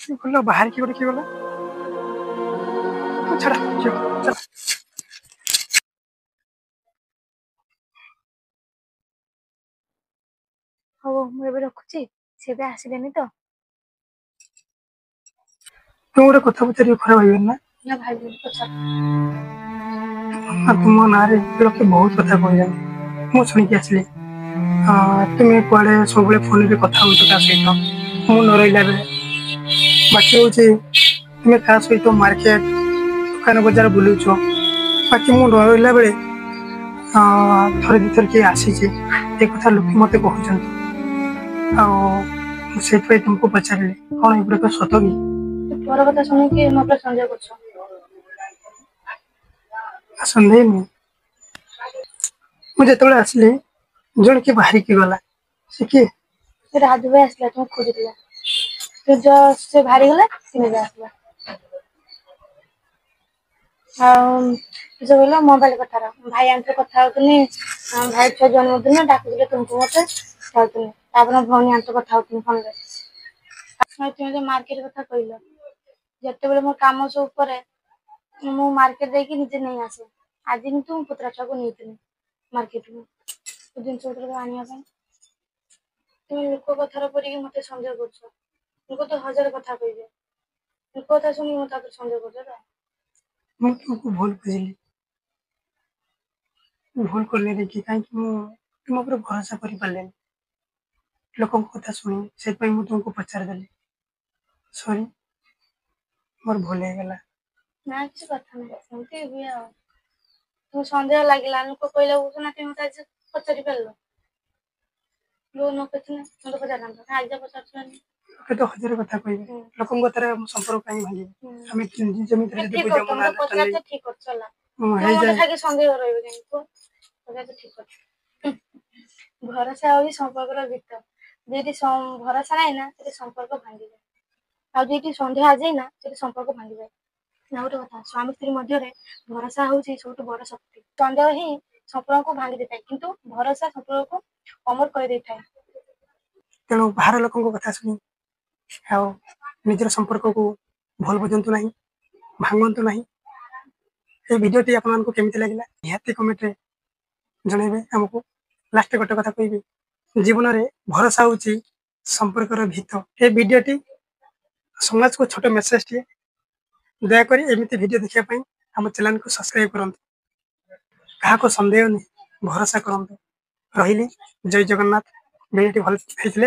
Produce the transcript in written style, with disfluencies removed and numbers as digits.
बोलो बाहर की गोटे किए गला छाड़ा चल ହଉ ମୁଁ ଏବେ ରଖୁଛି ସେ ଏବେ ଆସିଲେନି ତ तुम गोटे कथा पचार खराब भाई ना ନା ଭାଇ ପଚାର तुम ना लोके बहुत कथा कह मुझे शुणिकी आसली तुम्हें कड़े सब फोन में कथा हो सहित मु न रहा बेले बाकी हूँ तुम्हें क्या सहित मार्केट दुकान बजार बुलूच बाकी मु न रहा बेले थरे दी थर किए आसी कथा लोक मत कहते से तुमको पचारे कौन एगुड़ाक सत कि ତୋର କଥା ଶୁଣିକି ମୋ ଉପରେ ସନ୍ଦେହ କରୁଛ सन्देह नहीं मुझे जो आसली जन किए बाहर की गला से किए ସେ ରାଜୁ ଭାଇ ଆସିଲା ତୁମକୁ ଖୋଜୁଥିଲା ସେ ବାହାରି ଗଲା ସେ ନିଜେ ଆସିଲା ଆଉ ସେ କହିଲା ମୋବାଇଲ କଥାର ଭାଇ ଆଣ୍ଟି କଥା ହଉଥିଲି ଭାଇ ଛୁଆ ଜନ୍ମଦିନ ଡାକୁଥିଲେ ତୁମକୁ ମତେ କହୁଥିଲି ତାପରେ ଭଉଣୀ ଆଣ୍ଟି କଥା ହଉଥିଲି ଫୋନରେ ତୁମେ ଯୋଉ ମାର୍କେଟ କଥା କହିଲ ଯେତେବେଳେ ମୋ କାମ ସବୁ ପରେ ମୁଁ ମାର୍କେଟ ଯାଇକି ନିଜେ ନେଇ ଆସେ ଆଜି କିନ୍ତୁ ମୁଁ ପୁତୁରା ଛୁଆକୁ ନେଇଥିଲି ମାର୍କେଟକୁ ଜିନିଷ ପତ୍ର ଆଣିବା ପାଇଁ তুমি লোক কথার পড়িকি মতে সন্দেহ করছো লোক তো হাজার কথা কইবে লোক কথা শুনি মতে তাদের সন্দেহ করছো না ମୁଁ ତୁମକୁ ଭୁଲ ବୁଝିଲି ଭୁଲ କଲି ଦେଖି କାହିଁକି ମୁଁ ତୁମ ଉପରେ ଭରସା କରିପାରିଲିନି ଲୋକଙ୍କ କଥା ଶୁଣି ସେଥିପାଇଁ ମୁଁ ତୁମକୁ ପଚାରିଦେଲି ସରି ମୋର ଭୁଲ ହେଇଗଲା ନା କିଛି କଥା ନାହିଁ ସେମିତି ହୁଏ ଆଉ তুমি সন্দেহ লাগিলা লোক কইলে বুঝো না তুমি মতে আজ পচারি পারলো লোক ନ ପଚାରିଲେ ମତେ ପଚାରିଥାନ୍ତ ନା ଆଜି ପଚାରୁଛନ୍ତି ଲୋକେ ତ ହଜାର କଥା କହିବେ ଲୋକଙ୍କ କଥାରେ ସମ୍ପର୍କ କାହିଁ ଭାଙ୍ଗିବେ ଆମେ ଯେମିତି ଯଦି ବୁଝିବା ମନ ପଚାରିଛ ଠିକ କରୁଛ ହେଲା ହେଇଯାଏ ଖାଲି ସନ୍ଦେହ ରହିବେ କାହିଁକି ପଚାରିଛ ଠିକ କରୁଛ ଭରସା ହଉଛି ସମ୍ପର୍କର ଭିତର ଯଦି ଭରସା ନାହିଁ ନା ସେଠି ସମ୍ପର୍କ ଭାଙ୍ଗିଯାଏ ଆଉ ଯଦି ସନ୍ଦେହ ଆଯାଏ ନା ସେଠି ସମ୍ପର୍କ ଭାଙ୍ଗିଯାଏ ଆଉ ଗୋଟେ କଥା ସ୍ୱାମୀ ସ୍ତ୍ରୀ ମଧ୍ୟରେ ଭରସା ହଉଛି ସବୁଠୁ ବଡ ଶକ୍ତି ସନ୍ଦେହ ହିଁ ସମ୍ପର୍କକୁ ଭାଙ୍ଗି ଦେଇଥାଏ କିନ୍ତୁ ଭରସା ସମ୍ପର୍କକୁ ଅମର କରିଦେଇଥାଏ ତେଣୁ ବାହାର ଲୋକଙ୍କ କଥା ଶୁଣି ଆଉ ନିଜର ସମ୍ପର୍କକୁ ଭଲ ବୁଝନ୍ତୁ ନାହିଁ ଭାଙ୍ଗନ୍ତୁ ନାହିଁ এই ভিডিওটি ଆପଣମାନଙ୍କୁ କେମିତି ଲାଗିଲା ନିହାତି କମେଣ୍ଟରେ ଜଣାଇବେ ଆମକୁ ଲାଷ୍ଟ ଗୋଟେ କଥା କହିବି ଜୀବନରେ ଭରସା ହେଉଛି ସମ୍ପର୍କର ଭିତ এই ଭିଡିଓଟି ସମାଜକୁ ଛୋଟ ମେସେଜଟିଏ ଦୟାକରି ଏମିତି ଭିଡିଓ ଦେଖିବା ପାଇଁ ଆମ ଚ୍ୟାନେଲକୁ ସବସ୍କ୍ରାଇବ କରନ୍ତୁ କାହାକୁ ସନ୍ଦେହ ନାହିଁ ଭରସା କରନ୍ତୁ ରହିଲି ଜୟ ଜଗନ୍ନାଥ ଭିଡିଓଟି ଭଲ ହେଇଥିଲେ